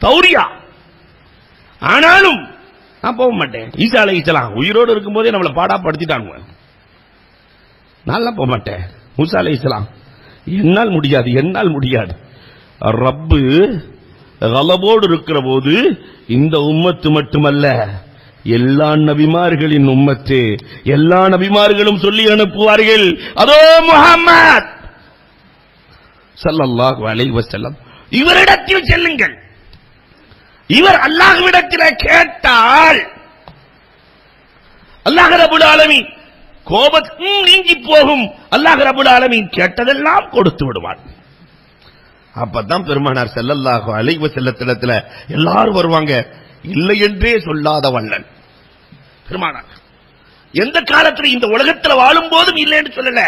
தௌரியா. ஆனாலும் நான் போக மாட்டேன். ஈசா அலைஹிஸ்ஸலாம் உயிரோடு இருக்கும்போதே நம்மளை பாடா படுத்திட்டாங்க. நான் போக மாட்டேன். மூசா அலைஹிஸ்ஸலாம், என்னால் முடியாது, என்னால் முடியாது. ரப்பு கலபோடு இருக்கிற போது இந்த உம்மத்து மட்டுமல்ல, எல்லா நபிமார்களின் உம்மத்து, எல்லா நபிமார்களும் சொல்லி அனுப்புவார்கள், அதோ முஹம்மத் ஸல்லல்லாஹு அலைஹி வஸல்லம், இவரிடத்தில் செல்லுங்கள். இவர் அல்லாஹ்விடத்தில் கேட்டால் அல்லாஹ் ரப்பல் ஆலமீன் கோபம் நீங்கி போகும். அல்லாஹ் ரப்பல் ஆலமீன் கேட்டதெல்லாம் கொடுத்து விடுவார். அப்பதான் பெருமானார் ஸல்லல்லாஹு அலைஹி வஸல்லத்திடத்துல எல்லாரும் வருவாங்க. இல்லை என்றே சொல்லாத வல்லன் பெருமானார். எந்த காலத்தில் இந்த உலகத்தில் வாழும் போதும் இல்லை என்று சொல்லல,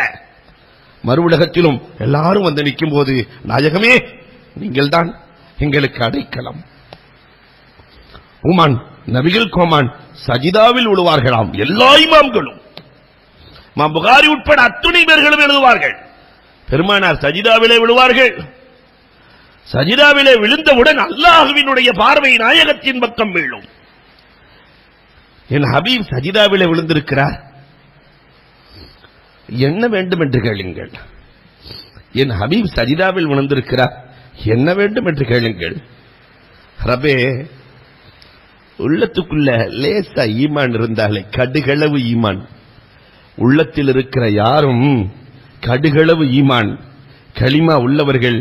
மறு உலகத்திலும் எல்லாரும் வந்து நிற்கும் போது, நாயகமே நீங்கள் தான் எங்களுக்கு அடைக்கலம். உமான் நபிகள் கோமான் சஜிதாவில் விழுவார்களாம். எல்லா இமாம்களும், புகாரி உட்பட அத்துணை பேர்களும் எழுதுவார்கள். பெருமானார் சஜிதாவிலே விழுவார்கள். சஜிதாவிலே விழுந்தவுடன் அல்லாஹ்வினுடைய பார்வை நாயகத்தின் பக்கம் வீழும். என் ஹபீப் சஜிதாவிலே விழுந்திருக்கிறார், என்ன வேண்டும் என்று கேளுங்கள். என் ஹபீப் சஜிதாவில் விழுந்திருக்கிறார், என்ன வேண்டும் என்று கேளுங்கள். ரபே, உள்ளத்துக்குள்ள லேசா ஈமான் இருந்தாலே, கடுகளவு ஈமான் உள்ளத்தில் இருக்கிற யாரும் கடுகளவு ஈமான் களிமா உள்ளவர்கள்,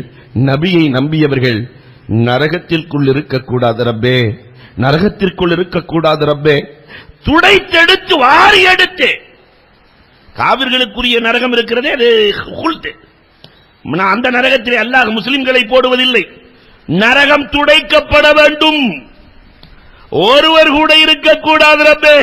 நபியை நம்பியவர்கள் நரகத்திற்குள் இருக்கக்கூடாது ரப்பே, நரகத்திற்குள் இருக்கக்கூடாது ரப்பே. துடைத்தெடுத்து வாரி எடுத்து, காவிர்களுக்குரிய நரகம் இருக்கிறதே அது குல்து, அந்த நரகத்திலே அல்லாஹ் முஸ்லிம்களை போடுவதில்லை. நரகம் துடைக்கப்பட வேண்டும், ஒருவர் கூட இருக்கக்கூடாது ரப்பே.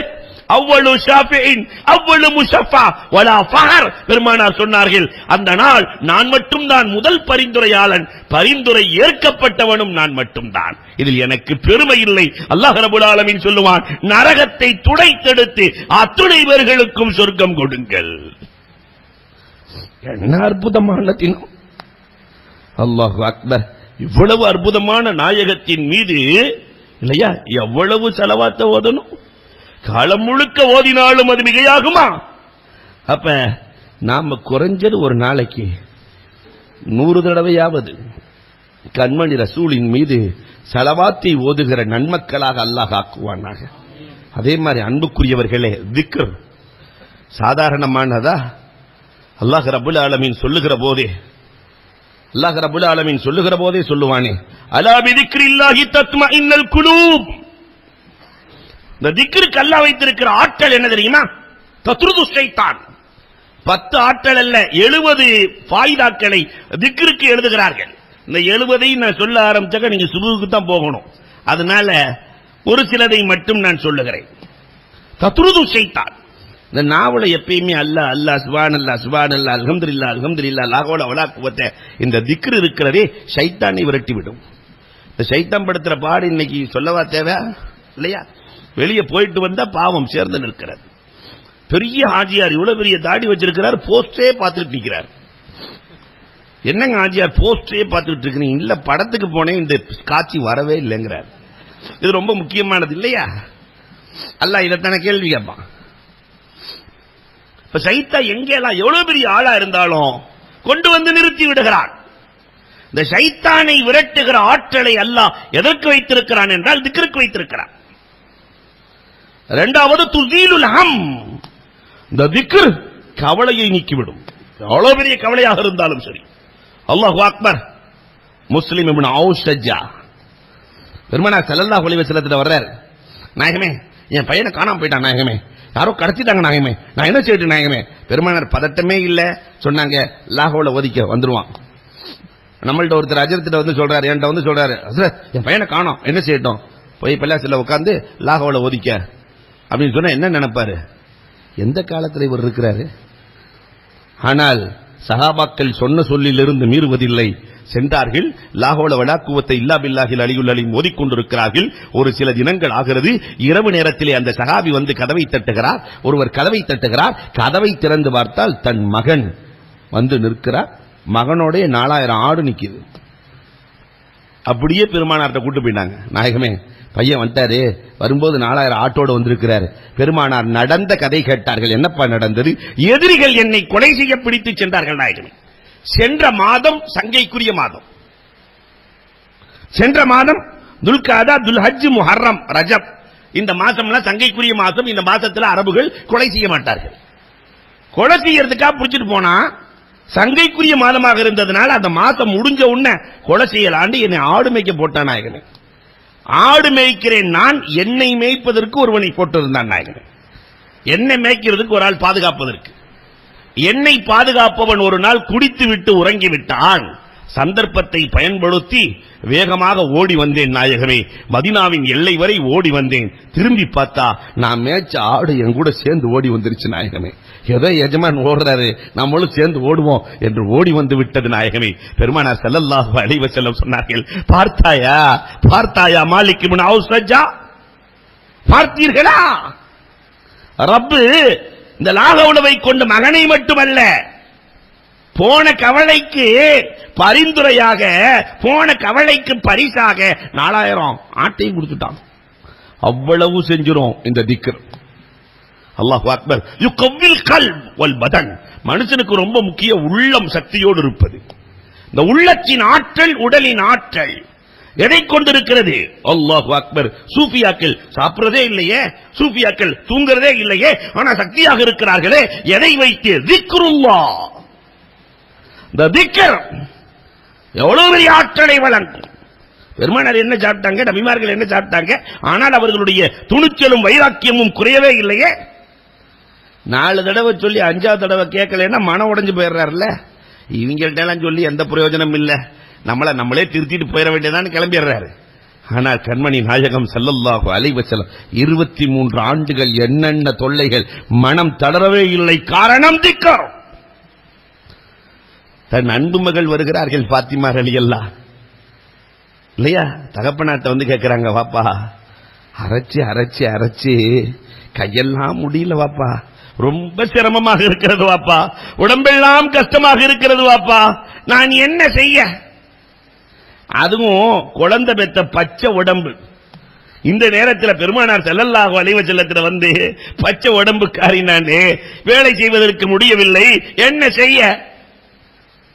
அவ்வளவு ஷாஃபியின் அவ்வளவு முஷஃபா வலா ஃபஹர். பெருமானார் சொன்னார்கள், அந்த நாள் நான் மட்டும்தான் முதல் பரிந்துரையாளன், பரிந்துரை ஏற்கப்பட்டவனும் நான் மட்டும்தான், இதில் எனக்கு பெருமை இல்லை. அல்லாஹ் ரப்பல் ஆலமீன் சொல்லுவான், நரகத்தை துடைத்தெடுத்து அத்துணை பேர்களுக்கும் சொர்க்கம் கொடுங்கள். என்ன அற்புதமான தினம்! அல்லாஹு அக்பர். இவ்வளவு அற்புதமான நாயகத்தின் மீது இல்லையா எவ்வளவு ஸலவாத் ஓதணும்? காலம் முழுக்க ஓதினாலும் அது மிகையாகுமா? அப்ப நாம குறைஞ்சது ஒரு நாளைக்கு 100 தடவையாவது கண்மணி ரசூலின் மீது ஸலவாத்தை ஓதுகிற நன்மக்களாக அல்லாஹ் ஆக்குவானாக. அதே மாதிரி அன்புக்குரியவர்களே, திக்ர் சாதாரணமானதா? அல்லாஹ் ரப்பல் ஆலமீன் சொல்லுகிற போதே சொல்லுவானே, அலா பிதிக்ரில்லாஹி தத்மஇன்னல் குலூப். இந்த திக்ருக்கு அல்லாஹ் வைத்திருக்கிற ஆற்றல் என்ன தெரியுமா? தத்ருது ஷைத்தான். 10 ஆற்றல் அல்ல, 70 ஃபாயிதாக்களை திக்ருக்கு எழுதுகிறார்கள். இந்த 70ஐ நான் சொல்ல ஆரம்பிச்சாக்க நீங்க சுபுக்கு தான் போகணும். அதனால ஒரு சிலதை மட்டும் நான் சொல்லுகிறேன். தத்ருது ஷைத்தான். இந்த நாவல எப்பயுமே அல்லாஹ் அல்லாஹ் சுப்ஹானல்லாஹ் சுப்ஹானல்லாஹ் அல்ஹம்துலில்லாஹ் அல்ஹம்துலில்லாஹ் லா ஹவ்ல வலா குவத்த, இந்த திக்ர் இருக்கிறதே ஷைத்தானை விரட்டி விடும். இந்த ஷைத்தான் படுத்துற பாடு இன்னைக்கு சொல்லவா தேவை இல்லையா? வெளியே போயிட்டு வந்தா பாவம் சேர்ந்து நிற்கிறார். பெரிய ஹாஜியார், இவ்வளவு பெரிய தாடி வச்சிருக்கிறார், போஸ்டே பார்த்துட்டு நிற்கிறார். என்னங்க ஹாஜியார் போஸ்டே பார்த்துட்டு இருக்கிறீங்க? இல்ல படத்துக்கு போனேன், இந்த காட்சி வரவே இல்லைங்கிறார். இது ரொம்ப முக்கியமானது இல்லையா? அல்லாஹ் இதைத்தான கேள்வி கேட்பான். இப்ப ஷைத்தான் எங்கெல்லாம் எவ்வளவு பெரிய ஆளா இருந்தாலும் கொண்டு வந்து நிறுத்தி விடுகிறான். இந்த ஷைத்தானை விரட்டுகிற ஆற்றலை அல்லாஹ் எதற்கு வைத்திருக்கிறான் என்றால் திக்ருக்கு வைத்திருக்கிறான். இரண்டாவது துஸீலுல் ஹம். இந்த திக்ர் கவலையை நீக்கிவிடும், எவ்வளவு பெரிய கவலையாக இருந்தாலும் சரி. அல்லாஹு அக்பர். முஸ்லிம் இப்னு ஔஷஜா பெருமானார் ஸல்லல்லாஹு அலைஹி வஸல்லம் வர்றார். நாயகமே, என் பையனை காணாம போயிட்டான் நாயகமே, யாரோ கடத்திட்டாங்க நாயகமே, நான் என்ன செய்யட்டும் நாயகமே? பெருமானார் பதட்டமே இல்ல, சொன்னாங்க லாஹோல ஒதிக்க வந்துருவான். நம்மள்ட்ட ஒருத்தர் அஜரத்திட்ட வந்து சொல்றாரு, என்கிட்ட வந்து சொல்றாரு, என் பையனை காணோம், என்ன செய்யட்டும்? போய் பள்ளியாசல்ல உட்கார்ந்து லாஹோல ஒதிக்க அப்படின்னு சொன்னா என்ன நினைப்பாரு? எந்த காலத்தில் இவர் இருக்கிறாரு? ஆனால் சஹாபாக்கள் சொன்ன சொல்லிலிருந்து மீறுவதில்லை, சென்றார்கள். லாஹோல வலா குவத்த இல்லா பில்லாஹில் அலியுல் அலீம் ஓதிக்கொண்டிருக்கிறார்கள். ஒரு சில தினங்கள் ஆகிறது. இரவு நேரத்திலே அந்த சஹாபி வந்து கதவை தட்டுகிறார். ஒருவர் கதவை தட்டுகிறார். கதவை திறந்து பார்த்தால் தன் மகன் வந்து நிற்கிறார். மகனோட 4000 ஆடு நிக்குது. அப்படியே பெருமானார்ட்ட கூட்டு போயிட்டாங்க. நாயகமே, பையன் வந்துட்டாரு, வரும்போது 4000 ஆட்டோடு வந்திருக்கிறார். பெருமானார் நடந்த கதை கேட்டார்கள். என்னப்பா நடந்தது? எதிரிகள் என்னை கொலை செய்ய பிடித்து சென்றார்கள் நாயகமே. சென்ற மாதம் சங்கைக்குரிய மாதம், சென்ற மாதம் துல்காதா, துல்ஹஜ், முஹர்ரம், ரஜப், இந்த மாசம்லாம் சங்கைக்குரிய மாசம். இந்த மாசத்துல அரபுகள் கொலை செய்ய மாட்டார்கள். கொலை செய்யறதுக்காக பிடிச்சிட்டு போனா சங்கைக்குரிய மாதமாக இருந்ததுனால அந்த மாசம் முடிஞ்ச உடனே கொலை செய்யலாண்டு என்னை ஆடு மேய்க்க போட்டான் நாயகனே. ஆடு மேய்க்கிறேன் நான், என்னை மேய்ப்பதற்கு ஒருவனை போட்டிருந்தான் நாயகனே. என்னை மேய்க்கிறதுக்கு ஒரு ஆள் பாதுகாப்பதற்கு. என்னை பாதுகாப்பவன் ஒரு நாள் குடித்து விட்டு உறங்கிவிட்டான். சந்தர்ப்பத்தை பயன்படுத்தி வேகமாக ஓடி வந்தேன் நாயகமே. மதீனாவின் எல்லை வரை ஓடி வந்தேன். திரும்பி பார்த்தா நான் மேய்ச்ச ஆடு என் கூட சேர்ந்து ஓடி வந்துருச்சு நாயகமே. ஏதோ எஜமான் ஓடுறாரு, நம்மளும் சேர்ந்து ஓடுவோம் என்று ஓடி வந்து விட்டது நாயகமே. பெருமானார் ஸல்லல்லாஹு அலைஹி வஸல்லம் சொன்னார்கள், பார்த்தாயா பார்த்தாயா மாலிக் இப்னு ஔஷஜா, பார்த்தீர்களா? ரப்பு இந்த லாஹவுலவை கொண்டு மகனை மட்டுமல்ல போன கவலைக்கு பரிந்துரையாக, போன கவலைக்கு பரிசாக 4000 ஆட்டையும் கொடுத்துட்டான். அவ்வளவு செஞ்சிரும் இந்த திக்ர். அல்லாஹு அக்பர். யுகவ்வில் கல்ப் வல் பதன். மனுஷனுக்கு ரொம்ப முக்கிய உள்ளம் சக்தியோடு இருப்பது. இந்த உள்ளத்தின் ஆற்றல், உடலின் ஆற்றல் எதை கொண்டிருக்கிறது? அல்லாஹு அக்பர். சூஃபியாக்கள் சாப்பிடுறதே இல்லையே, சூஃபியாக்கள் தூங்குறதே இல்லையே, ஆனா சக்தியாக இருக்கிறார்களே, எதை வைத்து? திக்ருல்லாஹ். இந்த திக்ர் எவ்வளவு பெரிய ஆற்றலை வழங்கும். பெருமானார் என்ன சாப்பிட்டாங்க, நபிமார்கள் என்ன சாப்பிட்டாங்க, ஆனால் அவர்களுடைய துணிச்சலும் வைராக்கியமும் குறையவே இல்லையே. 4 தடவை சொல்லி 5வது தடவை கேட்கலன்னா மனம் உடைஞ்சு போயிடுறாருல்ல. இவங்கள்ட்ட எல்லாம் சொல்லி எந்த பிரயோஜனம் இல்ல, நம்மளே திருத்திட்டு போயிட வேண்டியதான் கிளம்பிடுறாரு. ஆனால் கண்மணி நாயகம் ஸல்லல்லாஹு அலைஹி வஸல்லம் 23 ஆண்டுகள் என்னென்ன தொல்லைகள், மனம் தளரவே இல்லை. காரணம் திக்ர். தன் அன்பு மகள் வருகிறார்கள் பாத்திமா ரலியல்லாஹு இல்லையா, தகப்பனாட்ட வந்து கேட்கிறாங்க, வாப்பா அரைச்சு அரைச்சு அரைச்சு கையெல்லாம் முடியல வாப்பா, ரொம்ப சிரமமாக இருக்கிறது வாப்பா, உடம்பெல்லாம் கஷ்டமாக இருக்கிறது வாப்பா, நான் என்ன செய்ய? அதுவும் குழந்தை பெத்த பச்சை உடம்பு. இந்த நேரத்தில் பெருமானார் ஸல்லல்லாஹு அலைஹி வஸல்லம் வந்து பச்சை உடம்புக்காரி, நான் வேலை செய்வதற்கு முடியவில்லை, என்ன செய்ய?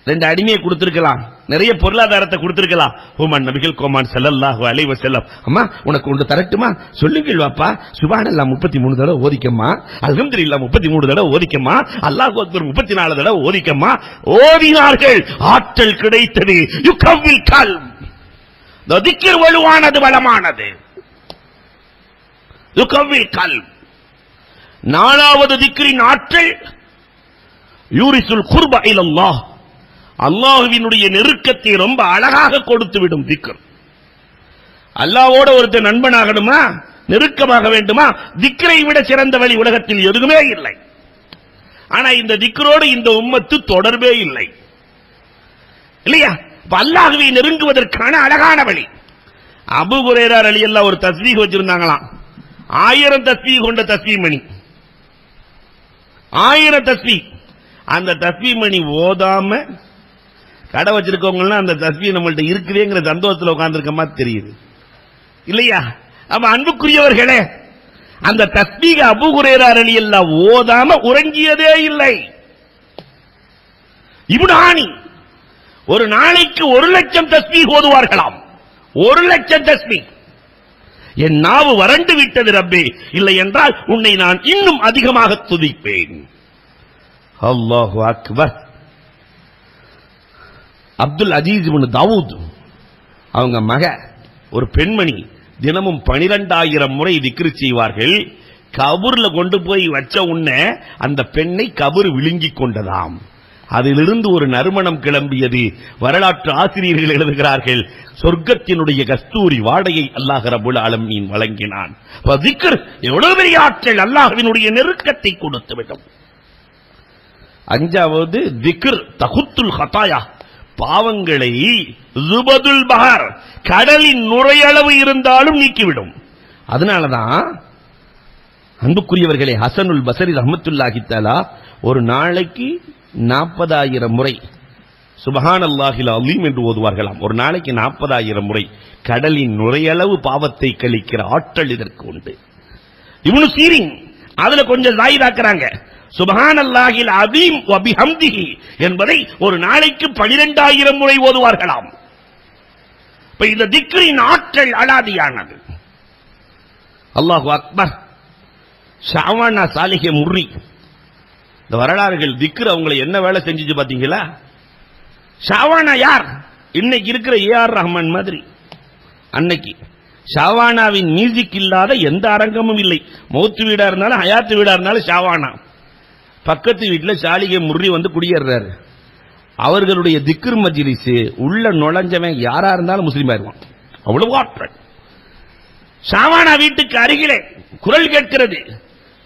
2 அடிமையை கொடுத்திருக்கலாம், நிறைய பொருளாதாரத்தை கொடுத்திருக்கலாம். ஓமான் நபிகள் கோமான் ஸல்லல்லாஹு அலைஹி வஸல்லம், அம்மா உனக்கு ஒன்று தரட்டுமா? சொல்லுங்கள் வாப்பா. சுப்ஹானல்லாஹ் 33 தடவை ஓதிக்கம்மா, அல்ஹம்துலில்லாஹ் 33 தடவை ஓதிக்கம்மா, அல்லாஹு அக்பர் 34 தடவை ஓதிக்கம்மா. ஓதினார்கள், ஆற்றல் கிடைத்தது. யுகவ்வில் கல்ப். திக்ர் வலுவானது, பலமானது. யுகவ்வில் கல்ப். 4வது திக்ரின் ஆற்றல் யூரிசுல் குர்ப இலல்லாஹ். அல்லாஹ்வினுடைய நெருக்கத்தை ரொம்ப அழகாக கொடுத்து விடும் திக்ர். அல்லாஹ்வோட ஒருத்தர் நண்பனாகணுமா, நெருக்கமாக வேண்டுமா, திக்ரை விட சிறந்த வழி உலகத்தில் எதுவுமே இல்லை. ஆனா இந்த திக்ரோடு இந்த உம்மத்து தொடர்பே இல்லை, இல்லையா? அல்லாஹ்வை நெருங்குவதற்கான அழகான வழி. அபூ ஹுரைரா ரலியல்லாஹு ஒரு தஸ்பீஹ் வச்சிருந்தாங்களாம். 1000 தஸ்பீஹ் கொண்ட தஸ்பீஹ் மணி, 1000 தஸ்பீஹ். அந்த தஸ்பீஹ் மணி ஓதாம கடை வச்சிருக்கவங்க அந்த தஸ்பீஹ் நம்மள்ட்ட இருக்குதுங்கிற சந்தோஷத்தில் உட்கார்ந்துருக்க மாதிரி தெரியுது, இல்லையா? அப்ப அன்புக்குரியவர்களே, அந்த தஸ்பீஹ் அபூ ஹுரைரா ரலியல்லாஹு ஓதாம உறங்கியதே இல்லை. இப்னு ஆனி ஒரு நாளைக்கு 1,00,000 தஸ்பீஹ் ஓதுவார்களாம். 1,00,000 தஸ்பீஹ். என் நாவு வறண்டு விட்டது ரப்பே, இல்லை என்றால் உன்னை நான் இன்னும் அதிகமாக துதிப்பேன். அல்லாஹு அக்பர். அப்துல் அஜீஸ் இப்னு தாவூத் அவங்க மக ஒரு பெண்மணி தினமும் 12,000 முறை திக்ர் செய்வார்கள். கபூர்ல கொண்டு போய் வச்ச உடனே அந்த பெண்ணை கபூர் விழுங்கிக் கொண்டதாம். அதிலிருந்து ஒரு நறுமணம் கிளம்பியது. வரலாற்று ஆசிரியர்கள் எழுதுகிறார்கள், சொர்க்கத்தினுடைய கஸ்தூரி வாடையை அல்லாஹ் ரப்பல் ஆலமீன் வழங்கினான். திக்ர் எவ்வளவு பெரிய ஆற்றல், அல்லாஹ்வினுடைய நெருக்கத்தை கொடுத்து விடும். 5வது திக்ர் தகுத்துல் ஹதாயா. பாவங்களை ஜுபதுல் பஹர், கடலின் நுரையளவு இருந்தாலும் நீக்கிவிடும். அதனாலதான் அன்புக்குரியவர்களே, ஹசனுல் பஸரி ரஹ்மத்துல்லாஹி தஆலா ஒரு நாளைக்கு 40,000 முறை சுப்ஹானல்லாஹில் அலீம் என்று ஓதுவார்களாம். ஒரு நாளைக்கு 40,000 முறை. கடலின் நுரையளவு பாவத்தை கழிக்கிற ஆற்றல் இதற்கு உண்டு. இப்னு சீரின் அதுல கொஞ்சம் ஜாயிதாக்குறாங்க. சுப்ஹானல்லாஹில் அஸீம் வ பிஹம்திஹி என்பதை ஒரு நாளைக்கு 12,000 முறை ஓதுவார்களாம். இப்ப இந்த திக்ரின் ஆற்றல் அலாதியானது. அல்லாஹு அக்பர். ஷாவானா சாலிஹே முர்ரி, இந்த வரலாறுகள் திக்ர் அவங்களை என்ன வேலை செஞ்சுச்சு பாத்தீங்களா? ஷாவானா யார்? இன்னைக்கு இருக்கிற ஏஆர் ரஹ்மான் மாதிரி. அன்னைக்கு ஷாவானாவின் மியூசிக் இல்லாத எந்த அரங்கமும் இல்லை. மௌத்து வீடா இருந்தாலும் ஹயாத்து வீடா இருந்தாலும் ஷாவானா. பக்கத்து வீட்டில் சாலிகே முர்ரி வந்து குடியேறாரு. அவர்களுடைய திக்ர் மஜ்லிஸ் உள்ள நுழைஞ்சவன் யாரா இருந்தாலும் முஸ்லீம் ஆயிருவான். அவ்வளவு ஆற்றல். ஷாவானா வீட்டுக்கு அருகிலே குரல் கேட்கிறது.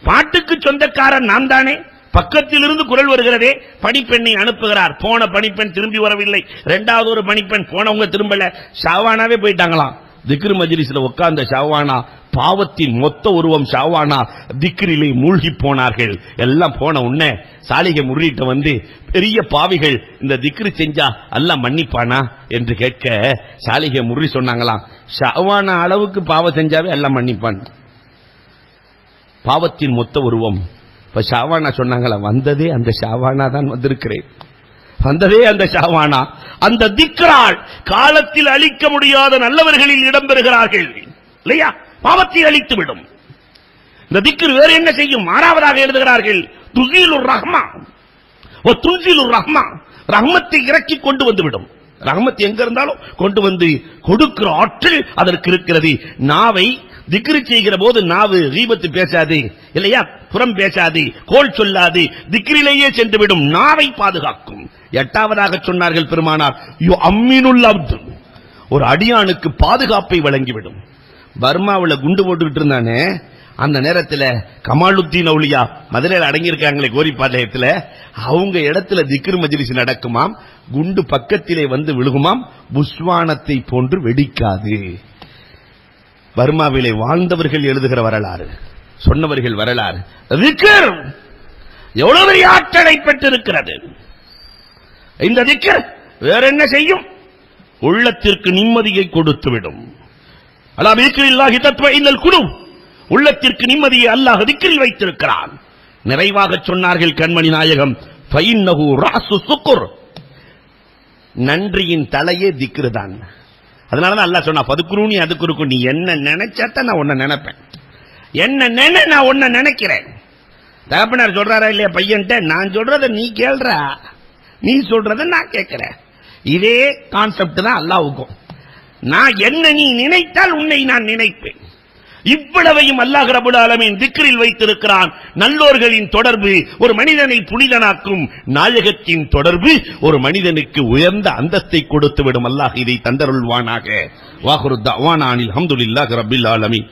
பாட்டுக்கு சொந்தக்காரன் நான் தானே. பக்கத்தில் இருந்து குரல் வருகிறதே. பணிப்பெண்ணை அனுப்புகிறார். போன பணிப்பெண் திரும்பி வரவில்லை. 2வது ஒரு பணிப்பெண், போனவங்க திரும்பல. ஷாவானாவே போயிட்டாங்களாம். திக்ர் மஜ்லிஸ்ல உட்கார்ந்த ஷாவானா பாவத்தின் மொத்த உருவம் ஷாவானா திக்ரிலே மூழ்கி போனார்கள். எல்லாம் போன உடனே சாலிகை முர்ரிட்ட வந்து, பெரிய பாவிகள் இந்த திக்ரு செஞ்சா அல்லாஹ் மன்னிப்பானா என்று கேட்க சாலிகை முர்ரி சொன்னாங்களாம், ஷாவானா அளவுக்கு பாவம் செஞ்சாவே எல்லாம் மன்னிப்பான். பாவத்தின் மொத்த உருவம். இப்ப ஷாவானா சொன்னாங்களா, வந்ததே அந்த ஷாவானா தான் வந்திருக்கிறேன், வந்ததே அந்த ஷாவானா. அந்த திக்ரால் காலத்தில் அழிக்க முடியாத நல்லவர்களில் இடம்பெறுகிறார்கள் இல்லையா? பாவத்தை அழித்துவிடும் இந்த திக்ர். வேறு என்ன செய்யும்? ஆறாவதாக எழுதுகிறார்கள், துஸீலுர் ரஹ்மா வ துன்ஸிலுர் ரஹ்மா, ரஹ்மத்தை இறக்கி கொண்டு வந்துவிடும். ரஹ்மத் எங்க இருந்தாலும் கொண்டு வந்து கொடுக்கிற ஆற்றல் அதற்கு இருக்கிறது. நாவை திக்ரு செய்கிற போது நாவு கீபத்து பேசாது இல்லையா, புறம் பேசாது, கோல் சொல்லாது, திக்ரிலேயே சென்றுவிடும். நாவை பாதுகாக்கும். எட்டாவதாக சொன்னார்கள் பெருமானார், யு அம்மினுல் அப்து, ஒரு அடியானுக்கு பாதுகாப்பை வழங்கிவிடும். பர்மாவில் குண்டு போட்டுக்கிட்டு இருந்தானே, அந்த நேரத்தில் கமாலுத்தீன் அவுலியா மதுரையில் அடங்கியிருக்காங்களே கோரிப்பாளையத்தில், அவங்க இடத்துல திக்ரு மஜ்லிஸ் நடக்குமாம். குண்டு பக்கத்திலே வந்து விழுகுமாம், புஸ்வானத்தை போன்று வெடிக்காது. பர்மாவிலே வாழ்ந்தவர்கள் எழுதுகிற வரலாறு, சொன்னவர்கள் வரலாறு. திக்ர் எவ்வளவு பெரிய ஆற்றலை பெற்றிருக்கிறது. இந்த திக்ர் வேற என்ன செய்யும்? உள்ளத்திற்கு நிம்மதியை கொடுத்துவிடும். அலா பிக்ரில்லாஹி தத்மஇன்னல் குலூப், உள்ளத்திற்கு நிம்மதியை அல்லாஹ் திக்ரில் வைத்திருக்கிறான். நிறைவாக சொன்னார்கள் கண்மணி நாயகம், ஃபஇன்னஹு ரஅஸு ஸுக்ர், நன்றியின் தலையே திக்ரு தான். அதனாலதான் அல்லாஹ் சொன்னா, ஃபதுக்ரூனி அதுக்குருக்கு, நீ என்ன நினைச்சாதான் நான் உன்னை நினைப்பேன், என்ன நான் உன்னை நினைக்கிறேன். தகப்பனார் சொல்றாரா இல்லையா பையன்ட்ட, நான் சொல்றத நீ கேள்றா, நீ சொல்றத நான் கேட்கிறேன். இதே கான்செப்ட் தான் அல்லாஹ்வுக்கும். நான் என்ன நீ நினைத்தால் உன்னை நான் நினைப்பேன். இவ்வளவையும் அல்லாஹ் ரப்பல் ஆலமீன் திக்ரில் வைத்திருக்கிறான். நல்லோர்களின் தொடர்பு ஒரு மனிதனை புனிதனாக்கும், நாயகத்தின் தொடர்பு ஒரு மனிதனுக்கு உயர்ந்த அந்தஸ்தை கொடுத்துவிடும். அல்லாஹ் இதை தந்தருள்வானாக. வாஹிரு தஅவானா அனில் ஹம்துலில்லாஹி ரப்பில் ஆலமீன்.